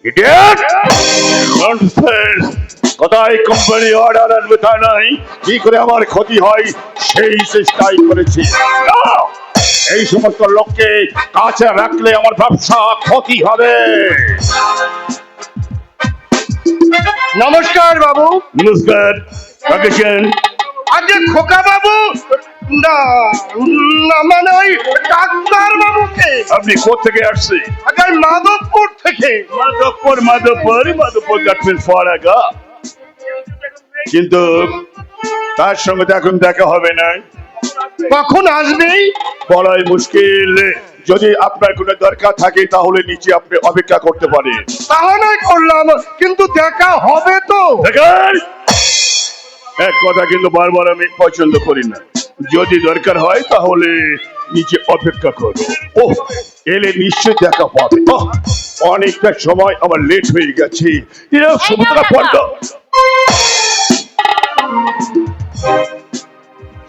Idiot! Nonsense! কোথায় company order আনবে তা নাই, কি করে আমার ক্ষতি হয় সেই চেষ্টাই করেছি। না! এই সমস্ত লোককে কাছে রাখলে আমার ব্যবসা ক্ষতি হবে। নমস্কার বাবু। নমস্কার। রাখেছেন? আগে খোকা বাবু না, না মানে ওই ডাক্তার বাবুকে। আপনি কোথেকে আসছে? আগে মাধবপুর থেকে। মাধবপুর যাচ্ছেন ফরাগা, কিন্তু তার সঙ্গে তো এখন দেখা হবে না। কখন আসবে? বলাই মুশকিল। যদি আপনার কোনো দরকার থাকে তাহলে নিচে আপনি অপেক্ষা করতে পারেন। তাহলে করলাম, কিন্তু দেখা হবে তো? দেখেন, এক কথা কিন্তু বারবার আমি পছন্দ করি না। যদি দরকার হয় তাহলে নিচে অপেক্ষা করো। ও এলে নিশ্চয় দেখা পাবে। অনেকটা সময় আমার লেট হয়ে গেছে। সমুদ্র পড়ল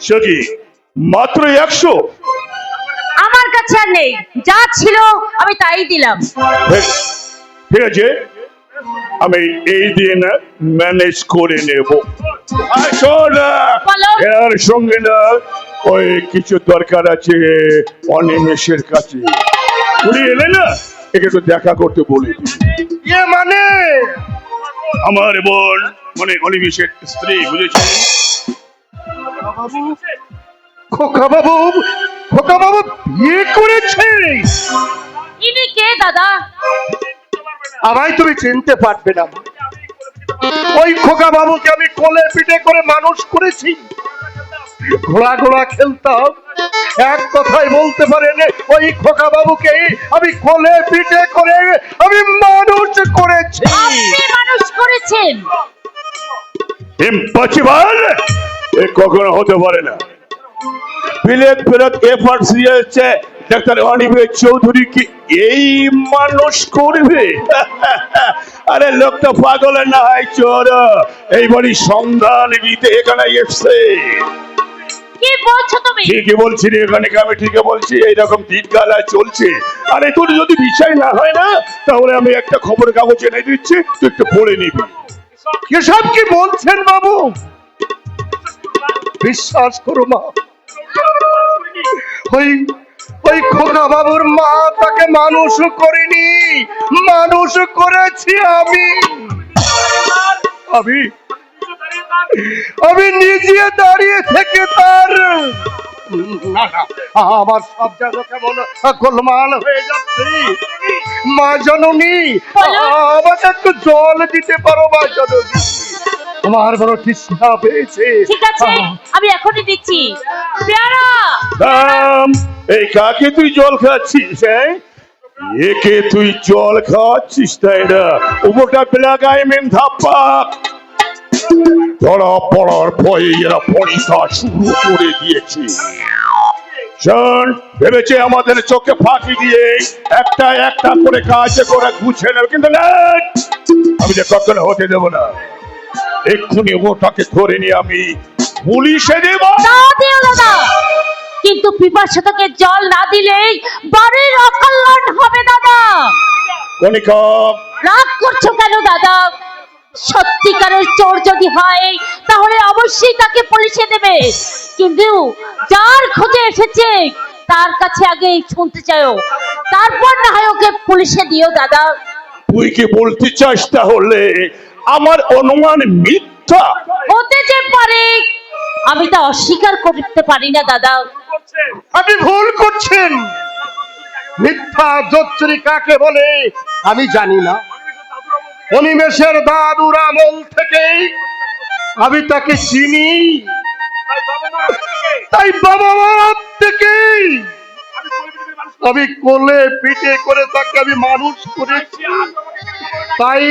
সখী, মাত্র 100। আমার কাছে আর নেই, যা ছিল আমি তাই দিলাম। ঠিক আছে, আমি এই দিন ম্যানেজ করে নেব। এর সঙ্গে না ওই কিছু দরকার আছে অনিমেষের কাছে। উনি এলে না, একে একটু দেখা করতে বলি। ইয়ে মানে আমার বোন, মানে অনিমেষের স্ত্রী, বুঝেছেন? খোকা বাবু, খোকা বাবু বিয়ে করেছে? ইনি কে দাদা? আমায় তুমি চিনতে পারবে না। ওই খোকা বাবুকে আমি কোলে পিঠে করে মানুষ করেছি। ঘোড়া ঘোড়া খেলতাম, এক কথায় বলতে পারেন ওই খোকা বাবুকে আমি কোলে পিঠে করে আমি মানুষ করেছি। আপনি মানুষ করেছেন? ইম্পসিবল! এ কখনো হতে পারে না। বিলেত ফেরত এফার্টস দিয়েছে ডাক্তার অনিমেষ চৌধুরী কি এই মানুষ করবে? আরে লোকটা পাগল না হয় চোর, এইবারই সন্ধান নিতে এখানে এসছে। কি বলছো তুমি? ঠিকই বলছি রে, এখানে আমি ঠিকই বলছি। এইরকম দিনকাল চলছে। আরে তোর যদি বিষয় না হয় না, তাহলে আমি একটা খবর কাগজ এনে দিচ্ছি, তুই একটু পড়ে নিবি। এসব কি বলছেন বাবু? বিশ্বাস করো মা, ওই ওই খোকা বাবুর মা তাকে মানুষ করেনি, মানুষ করেছি আমি। আমি আমি নিজে দাঁড়িয়ে থেকে তার না না, আমার সব যেন কেমন গোলমাল হয়ে যাচ্ছে। মা জননী, আমাকে একটু জল দিতে পারো মা জননী? আমার বড় তৃষ্ণা পেয়েছে। ঠিক আছে, আমি এখনই দিচ্ছি। পেয়ারা! দাম, এই কাকে তুই জল খাচ্ছিস? একে তুই জল খাওয়াচ্ছিস, তাই না? উপরটা বেলাগায় মেন ধাপ্পা। ধরা পড়ার ভয়ে এরা পরীক্ষা শুরু করে দিয়েছে। শোন, ভেবেছে আমাদের চোখে ফাঁকি দিয়ে একটা একটা করে কাজ করে গুছিয়ে নেবে, কিন্তু না, আমি যে কখনো হতে দেব না। এক্ষুনি ওটাকে ধরে নিয়ে আমি পুলিশে দেব। দাদা, কিন্তু পিপাসাকে জল না দিলেই বাড়ির অকল্যাণ হবে দাদা। কণিকা, রাগ করছো কেন দাদা? সত্যিকারের চোর যদি হয় তাহলে অবশ্যই তাকে পুলিশে দেবে, কিন্তু যার খোঁজে এসেছে তার কাছে আগে শুনতে চাও, তারপর না হয় ওকে পুলিশে দিও দাদা। তুই কি বলতে চাস তাহলে আমার অনুমান মিথ্যা? হতে যে পারে, আমি তা অস্বীকার করতে পারি না দাদা। আপনি ভুল করছেন। মিথ্যা জোচ্চুরি কাকে বলে আমি জানি না। অনিমেষের দাদুর আমল থেকে আমি তাকে চিনি, তাই বাবা মার থেকে আমি কোলে পিঠে করে তাকে আমি মানুষ করেছি। তাই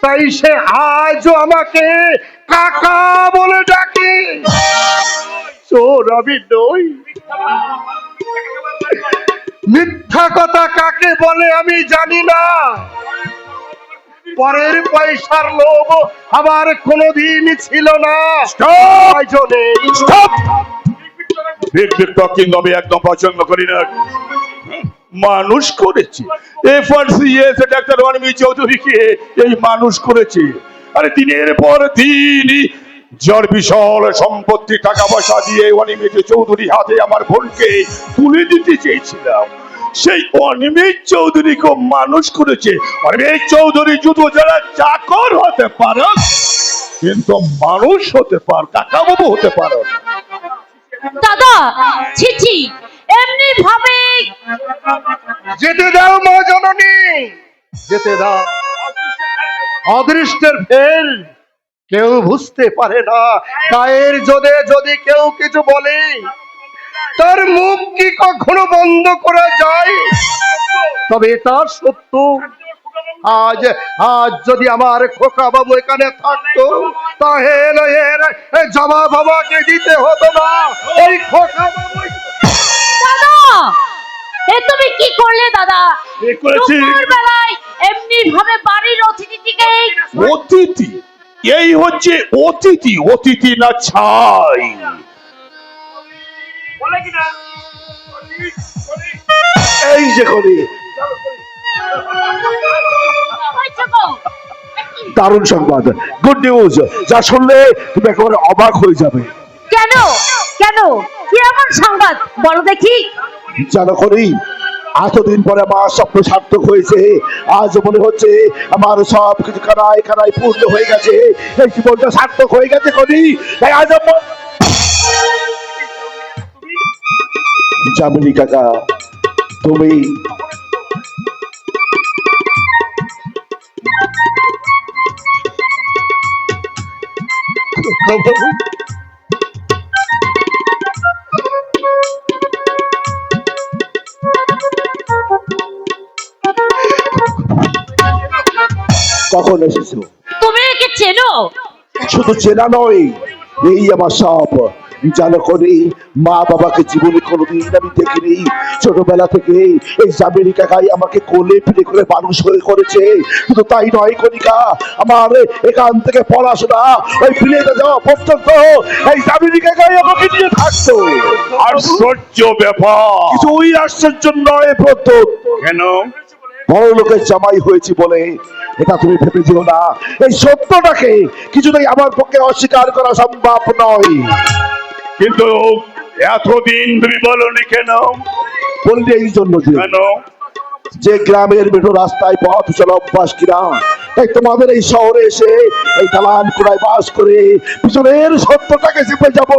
তাই সে আজও আমাকে কাকা বলে ডাকে। চোর আমি নই। মিথ্যা কথা কাকে বলে আমি জানি না। পরের পয়সার লোভ আমার কোনোদিন ছিল না। আমি একদম পছন্দ করি না। মানুষ করেছে। FRCS ডাক্তার অনিমি চৌধুরীকে এই মানুষ করেছে। আরে দিনের পর দিন যার বিশাল সম্পত্তি টাকা পয়সা দিয়ে অনিমিত চৌধুরী হাতে আমার বোনকে তুলে দিতে চেয়েছিলাম, সেই অনিমিত চৌধুরীকে মানুষ করেছে। অনিমিত চৌধুরী যুদ্ধ যারা চাকর হতে পারে কিন্তু মানুষ হতে পার, কাকাবাবু হতে পারো। দাদা ছিছি, এমনি ভাবে যেতে দাও মা জননী, যেতে দাও। অদৃষ্টের ফেল কেউ বুঝতে পারে না। গায়ের জোরে যদি কেউ কিছু বলে তার মুখ কি কখনো বন্ধ করা যায়? তবে এটা সত্য, আজ আজ যদি আমার খোকা বাবু এখানে থাকতো তাহলে এর জবাব বাবাকে দিতে হতো না। ওই খোকা বাবু দাদা, এ তুমি কি করলে দাদা? কি করেছি? দুপুর বেলায় এমনি ভাবে বাড়ির অতিথিকে অতিথি, এই হচ্ছে অতিথি, অতিথি না ছাই। এই যে করি দারুণ সংবাদ, গুড নিউজ, যা শুনলে তুমি একেবারে অবাক হয়ে যাবে। কেন কেন কি এমন সংবাদ বলো দেখি? জানো করি, এতদিন পরে আমার স্বপ্ন সার্থক হয়েছে। আজ মনে হচ্ছে আমার সব কিছু খানায় খানায় পূর্ণ হয়ে গেছে, এই জীবনটা সার্থক হয়ে গেছে। করি তাই আজ যামিনী কাকা, তুমি কখন এসেছো? তুমি একে চেনো? শুধু চেনা নয়, এই আমার সব। জানো করি, মা বাবাকে জীবনে কোনোদিন আমি দেখিনি। ছোটবেলা থেকে এই জামিনী কাকাই আমাকে কোলে পিঠে করে মানুষ হয়ে করেছে। শুধু তাই নয় কণিকা, আমার এখান থেকে পড়াশোনা ওই বিলেতে যাওয়া পর্যন্ত এই জামিনী কাকাই আমাকে নিয়ে থাকতো। আশ্চর্য ব্যাপার। কিছুই আশ্চর্য নয় প্রদ্যোৎ। কেন? বড় লোকের জামাই হয়েছি বলে এটা তুমি ভেবে দিও না। এই সত্যটাকে কিছুতেই আমার পক্ষে অস্বীকার করা সম্ভব নয়। কিন্তু এতদিন তুমি বলনি কেন? বললি এই জন্য কেন? যে গ্রামের মেঠো রাস্তায় পথ চলা অভ্যাস কিনা, তাই তোমাদের এই শহরে এসে এই দালান কোড়ায় বাস করে পিছনের সত্যটাকে চেপে যাব,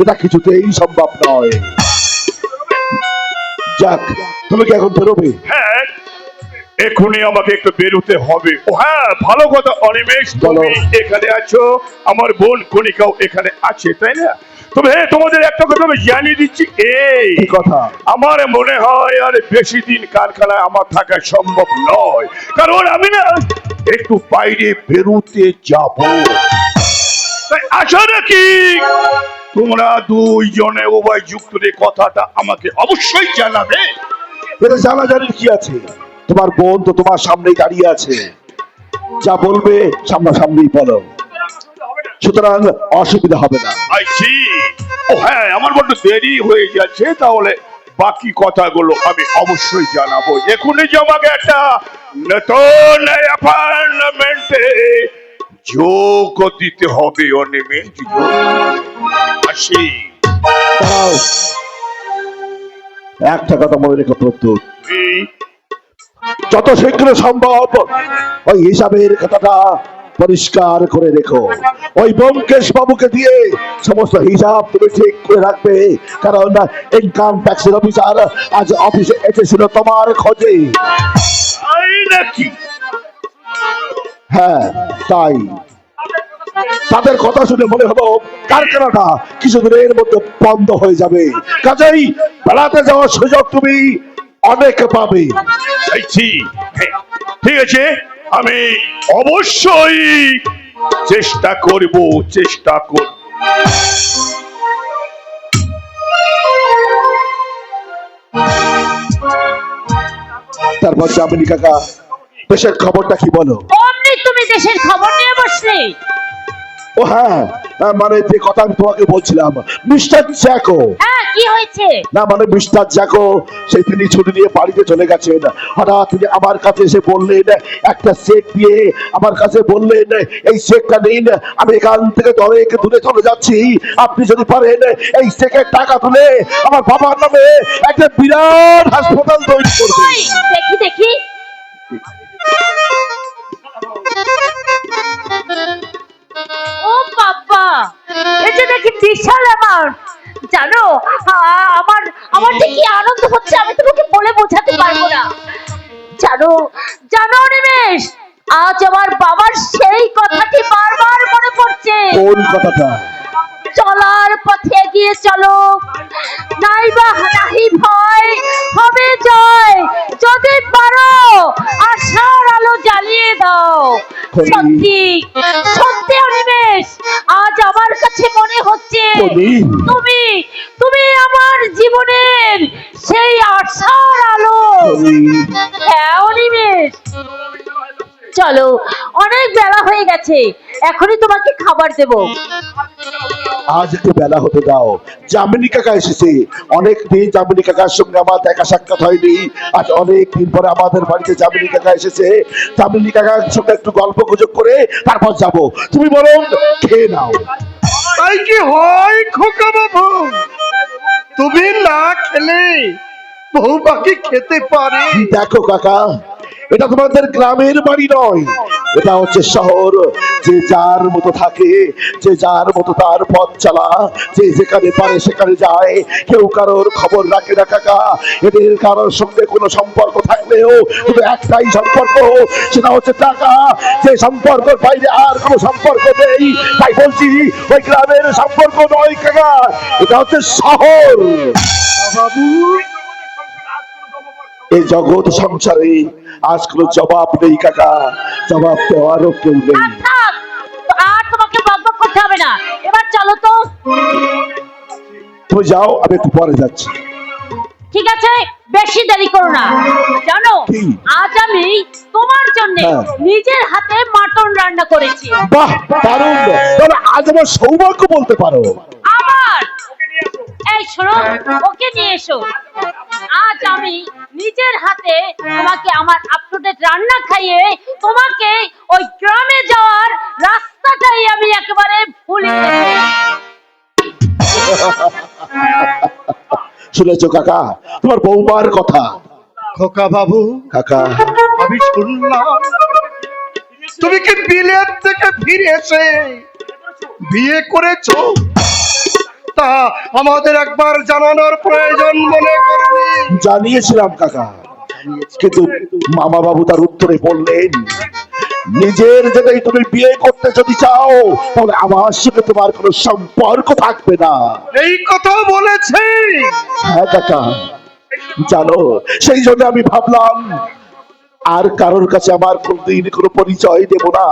এটা কিছুতেই সম্ভব নয়। যাক, তুমি কি এখন বেরোবে? হ্যাঁ, এখনই আমাকে একটু বেরোতে হবে। ও হ্যাঁ, ভালো কথা অনিমেষ, তুমি এখানে আছো, আমার বোন কণিকাও এখানে আছে, তাই না? তবে হ্যাঁ, তোমাদের একটা কথা আমি জানিয়ে দিচ্ছি। এই কি কথা? আমার মনে হয় আর বেশি দিন কারখানায় আমার থাকা সম্ভব নয়, কারণ আমি না একটু বাইরে বেরোতে যাব। তাই আশা রাখি তোমরা দুইজনে উভয় যুক্ত এই কথাটা আমাকে অবশ্যই জানাবে। এটা জানাজানির কি আছে? তোমার বোন তো তোমার সামনেই দাঁড়িয়ে আছে, যা বলবে সামনাসামনি বলো, সুতরাং অসুবিধা হবে না। আইছি। ও হ্যাঁ, আমার বড্ড দেরি হয়ে যাচ্ছে, তাহলে বাকি কথাগুলো আমি অবশ্যই জানাবো। এখনই যে আমাকে একটা নতুন অ্যাপার্টমেন্টে যোগ দিতে হবে অনিমেষ। আসি। দাঁড়াও, একটা কথা মনে রেখো প্রদ্যোৎ, এই যত শীঘ্র সম্ভব ওই হিসাবের কথাটা পরিষ্কার করে রেখো। ওই ব্যোমকেশ বাবুকে দিয়ে সমস্ত হিসাব তুমি ঠিক করে রাখবে, কারণ ইনকাম ট্যাক্সের অফিসার আজ অফিসে এসেছিল তোমার খোঁজে। তাই নাকি? হ্যাঁ তাই। তাদের কথা শুনে মনে হলো কারখানাটা কিছুদিনের মধ্যে বন্ধ হয়ে যাবে, কাজেই বেড়াতে যাওয়ার সুযোগ তুমি অনেক পাবে। চাইছি। হ্যাঁ, ঠিক আছে, আমি অবশ্যই চেষ্টা করব। তারপর জামিনী কাকা, দেশের খবরটা কি বলো? অমনি তুমি দেশের খবর নিয়ে বসলে? ও হ্যাঁ, মানে যে কথা আমি তোমাকে বলছিলাম, মিস্টার জ্যাকো। হ্যাঁ, কি হয়েছে? না মানে মিস্টার জ্যাকো সেই তিনি ছুটি দিয়ে বাড়িতে চলে গেছেন। হঠাৎ তিনি আমার কাছে এসে বললেন, একটা চেক দিয়ে আমার কাছে বললেন, এই চেকটা নিন, আমি এখান থেকে অনেক দূরে চলে যাচ্ছি, আপনি যদি পারেন এই চেকের টাকা তুলে আমার বাবার নামে একটা বিরাট হাসপাতাল তৈরি করবেন। ওই, দেখি দেখি। ও বাবা, এটা দেখি বিশাল অ্যামাউন্ট। জানো, আমার আমার যে কি আনন্দ হচ্ছে আমি তোমাকে বলে বোঝাতে পারবো না। জানো জানো নিমেষ, আজ আমার বাবার সেই কথাটি বারবার মনে পড়ছে। কোন কথাটা? চলার পথে এগিয়ে চলো, নাইবা নাহি ভয়, হবে জয়, যদি পারো আশার আলো জ্বালিয়ে দাও। সত্যি সত্যি অনিমেষ, আজ আমার কাছে মনে হচ্ছে তুমি তুমি আমার জীবনের সেই আশার আলো। হ্যাঁ অনিমেষ, চলো, অনেক বেলা হয়ে গেছে, এখনই তোমাকে খাবার দেব। আজ একটু বেলা হতে দাও, জামিনী কাকা এসেছে। অনেক দিন জামিনী কাকার সঙ্গে আমার দেখা সাক্ষাৎ হয়নি, আজ অনেক দিন পরে আমাদের বাড়িতে জামিনী কাকা এসেছে। জামিনী কাকার সঙ্গে একটু গল্প গুজব করে তারপর যাব, তুমি বরং খেয়ে নাও। তাই কি হয় খোকা বাবু, তুমি না খেলে বউ বাকি খেতে পারে? দেখো কাকা, এটা তোমাদের গ্রামের বাড়ি নয়, এটা হচ্ছে শহর। যে যার মতো থাকে, যে যার মতো তার পথ চালা, যে যেখানে পারে সেখানে যায়, কেউ কারোর খবর রাখে না কাকা। এদের কারোর সঙ্গে কোনো সম্পর্ক থাকলেও শুধু একটাই সম্পর্ক, সেটা হচ্ছে টাকা। যে সম্পর্কের বাইরে আর কোনো সম্পর্ক নেই। তাই বলছি, ওই গ্রামের সম্পর্ক নয় কাকা, এটা হচ্ছে শহর। বাবু, এই জগৎ সংসারে আজ কোনো জবাব নেই কাকা, জবাব দেওয়ারও কেউ নেই। থাক, থাক, আর তোমাকে বকবক করতে হবে না, এবার চলো তো। তুমি যাও, আমি একটু পরে যাচ্ছি। ঠিক আছে, বেশি দেরি করো না। জানো, কি? আজ আমি তোমার জন্য হ্যাঁ। নিজের হাতে মাটন রান্না করেছি। বাহ, দারুণ! তাহলে আজ আমার সৌভাগ্য বলতে পারো। আবার এই শোনো, ওকে নিয়ে এসো। আজ আমি নিজের হাতে তোমাকে আমার আপ টু ডেট রান্না খাইয়ে তোমাকে ওই গ্রামে যাওয়ার রাস্তাটাই আমি একেবারে ভুলিয়ে দেব। শুনেছো কাকা তোমার বৌমার কথা? খোকা বাবু, কাকা, আমি শুনলাম তুমি কি বিলেত থেকে ফিরে এসে বিয়ে করেছো। তা আমাদের একবার জানানোর প্রয়োজন মনে করনি? জানিয়েছিলাম কাকা, কিন্তু মামা বাবু তার উত্তরে বললেন, নিজের জায়গায় তুমি বিয়ে করতে যদি চাও তাহলে আমার সাথে তোমার কোনো সম্পর্ক থাকবে না। এই কথা বলেছে? হ্যাঁ কাকা, জানো সেই জন্য আমি ভাবলাম আর কারোর কাছে আমার কোনদিন কোনো পরিচয় দেব না।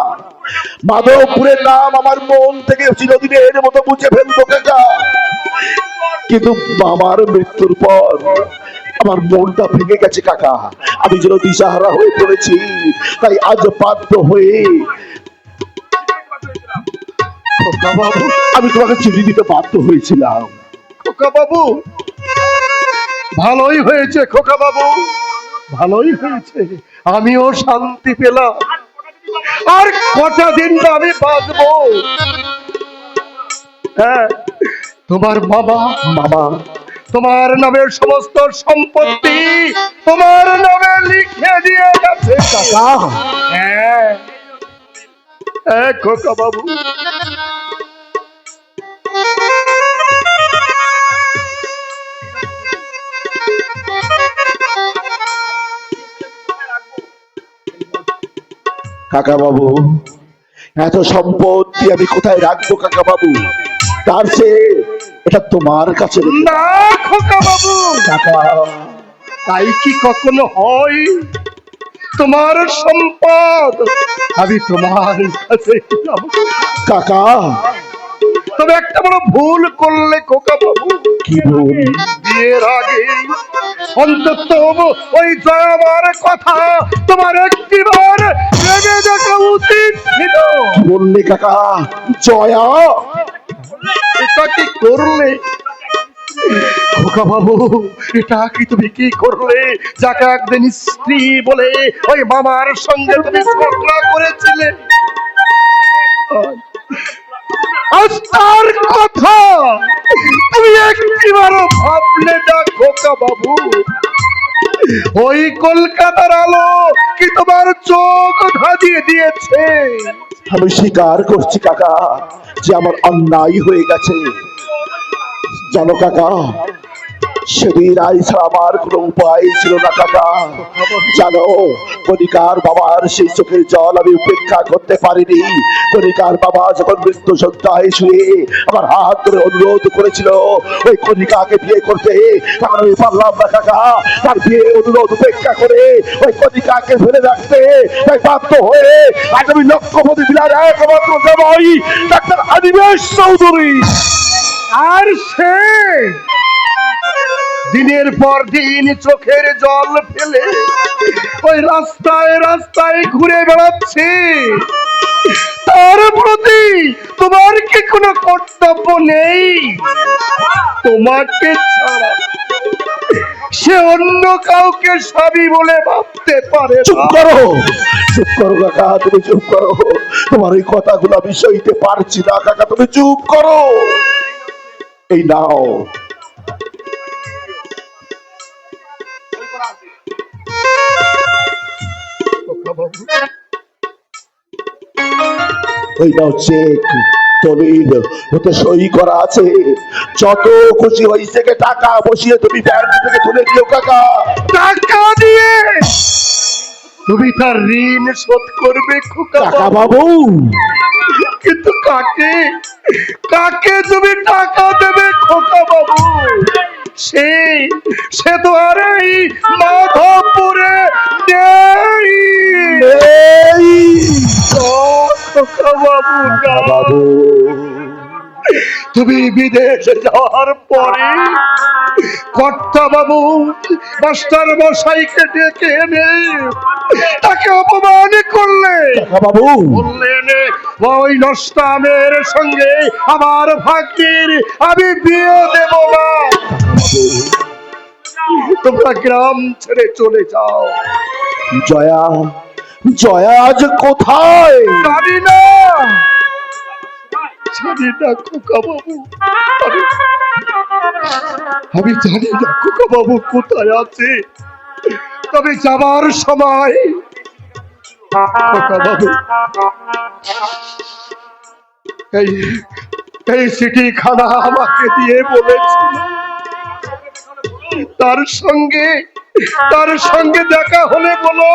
মাধবপুরের নাম আমার মন থেকে চিরদিনের মতো মুছে ফেলবো কাকা। কিন্তু মামার মৃত্যুর পর আমার মনটা ভেঙে গেছে কাকা, আমি যেন দিশাহারা হয়ে পড়েছি। তাই আজ বাধ্য হয়ে খোকা বাবু, আমি তোমাকে চিঠি দিতে বাধ্য হয়েছিলাম। খোকা বাবু, ভালোই হয়েছে খোকা বাবু, ভালোই হয়েছে, আমিও শান্তি পেলাম। আর কটা দিন আমি বাঁচবো? হ্যাঁ, তোমার বাবা মামা, তোমার নামের সমস্ত সম্পত্তি তোমার নামে লিখে দিয়ে গেছে। কাকা, হ্যাঁ, হ্যাঁ খোকা বাবু। কাকা বাবু, এত সম্পত্তি আমি কোথায় রাখবো কাকা বাবু? তার চেয়ে এটা তোমার কাছে রেখে দাও। না খোকা বাবু, কাকা, তাই কি কখনো হয়? তোমার সম্পদ আমি তোমার কাছে যাব। কাকা, তবে একটা বড় ভুল করলে খোকা বাবু। কি ভুল? বিয়ের আগে অন্তত ওই জয়াবার কথা তোমার একটিবার ভেবে দেখা উচিত ছিল। কি বললে কাকা? জয়া? এটা কি করলে খোকা বাবু? এটা কি তুমি কি করলে? যাকে একদিন স্ত্রী বলে ওই মামার সঙ্গে তুমি ঝগড়া করেছিলে, আজ তার কথা তুমি একটিবারও ভাবলে না খোকা বাবু? ওই কলকাতার আলো কি তোমার চোখ ধাঁধিয়ে দিয়েছে? আমি স্বীকার করছি কাকা যে আমার অন্যায় হয়ে গেছে। জানো কাকা, সেদিন আই ছাড়া আমার কোনো উপায় ছিল না কাকা। জানো, কণিকার বাবার সেই চোখের জল আমি উপেক্ষা করতে পারিনি। কণিকার বাবা যখন মৃত্যু সজ্জায় শুয়ে আমার হাত ধরে অনুরোধ করেছিল ওই কণিকাকে বিয়ে করতে, তখন আমি পারলাম না কাকা তার বিয়ে অনুরোধ উপেক্ষা করে ওই কণিকাকে ফেলে রাখতে। তাই বাধ্য হয়ে আজ আমি লক্ষ্যপতি বিলার একমাত্র জামাই ডাক্তার অনিমেষ চৌধুরী। আর সে দিনের পর দিন চোখের জল ফেলে ওই রাস্তায় রাস্তায় ঘুরে বেড়াচ্ছে। তার প্রতি তোমার কি কোনো কর্তব্য নেই? তোমাকে ছাড়া সে অন্য কাউকে স্বামী বলে ভাবতে পারে না। চুপ করো, চুপ করো কাকা, তুমি চুপ করো। তোমার এই কথাগুলো আমি সইতে পারছি না কাকা, তুমি চুপ করো। এই নাও, ওই নাও চেক, দলিল ওতে সই করা আছে। যত খুশি হয়েছে টাকা বসিয়ে তুমি ব্যাংক থেকে তুলে দিও কাকা। টাকা দিয়ে তুমি তার ঋণ শোধ করবে খোকা কাকা বাবু? বাবু, কিন্তু কাকে কাকে তুমি টাকা দেবে খোকা বাবু? সে সে তো আর এই মাধবপুরে নেই। এই ও খোকা বাবু, কাকা বাবু, তুমি বিদেশে যাওয়ার পরে কর্তা বাবু মাস্টার মশাইকে ডেকে এনে তাকে অপমান করলে। কাকা বাবু, বললেন ওই নষ্টামের সঙ্গে আমার ভাগ্যের আমি বিয়ে দেব না, তোমরা গ্রাম ছেড়ে চলে যাও। জয়া, জয়া আজ কোথায়? জানি না, জানি না খোকা বাবু, আমি জানি না খোকা বাবু কোথায় আছে। তবে যাবার সময় খোকা বাবু এই এই চিঠিখানা আমাকে দিয়ে বলেছিল তার সঙ্গে দেখা হলে বলো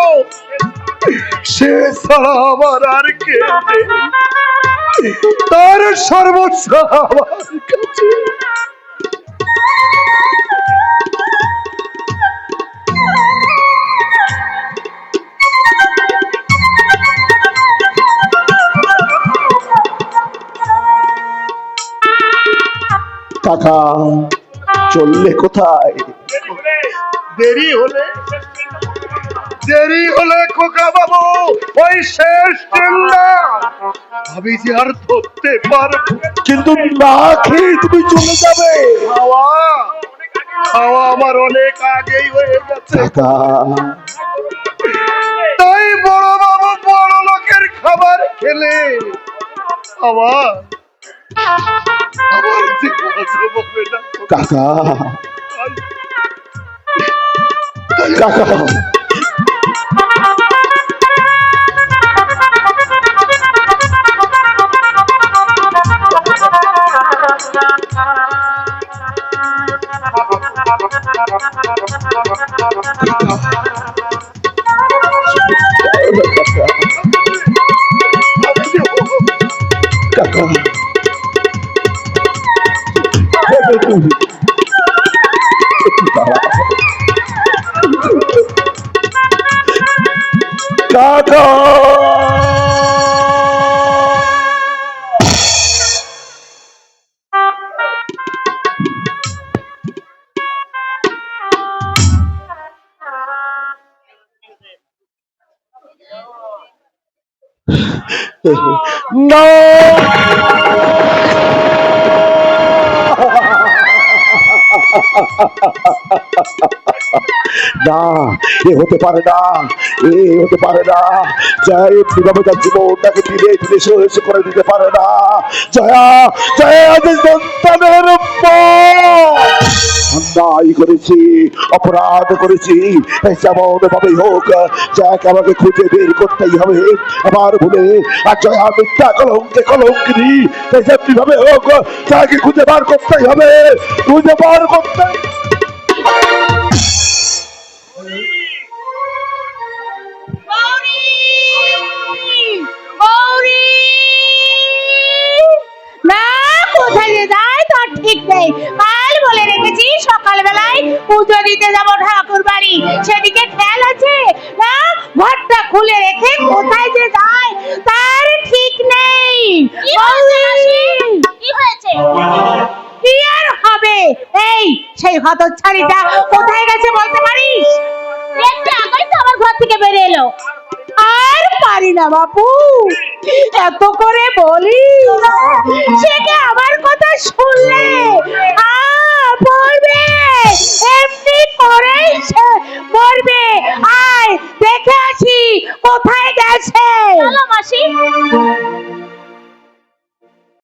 সে ছাড়া আমার আর কে নেই। তার সর্বোচ্চ আমার কাছে। কাকা চললে কোথায়? দেরি হলে খোকা বাবু ওই শেষ ট্রেনটা আমি যে আর ধরতে পারবো। কিন্তু না খেয়ে তুমি চলে যাবে? খাওয়া খাওয়া আমার অনেক আগেই হয়ে গেছে। কাকা, তাই বড় বাবু বড় লোকের খাবার খেলে আমার আমার যে হজম হবে না। কাকা, কাকা, কাকা, কাকা, না না, এ হতে পারে না, এ হতে পারে না। জয়া কিভাবে তার জীবনটাকে ধীরে ধীরে শেষ করে দিতে পারে না। জয়া, জয়া আমাদের সন্তানের মা। অন্যায় করেছি, অপরাধ করেছি, যেমন ভাবে হোক জয়াকে আমাকে খুঁজে বের করতেই হবে। আমার ভুলে আর জয়া মিথ্যা কলঙ্কে কলঙ্কিনী, যেমনি ভাবে হোক জয়াকে খুঁজে বার করতেই হবে, খুঁজে বার করতে। কোথায় যে যায় তার ঠিক নেই। কাল বলে রেখেছি সকালবেলায় পুজো দিতে যাবো ঠাকুর বাড়ি, সেদিকে খেয়াল আছে না? ঘরটা খুলে রেখে কোথায় যে যায় তার ঠিক নেই। কি হয়েছে? কি আর হবে, এই সেই হতচ্ছাড়িটা কোথায় গেছে বলতে পারিস? একটু আগেই তো আমার ঘর থেকে বেরিয়ে এলো। আর পারি না বাপু, এত করে বলি সে কি আমার কথা শুনলে পড়বে, এমনি করেই সে মরবে। আয় দেখে আসি কোথায় গেছে। চলো মাসি।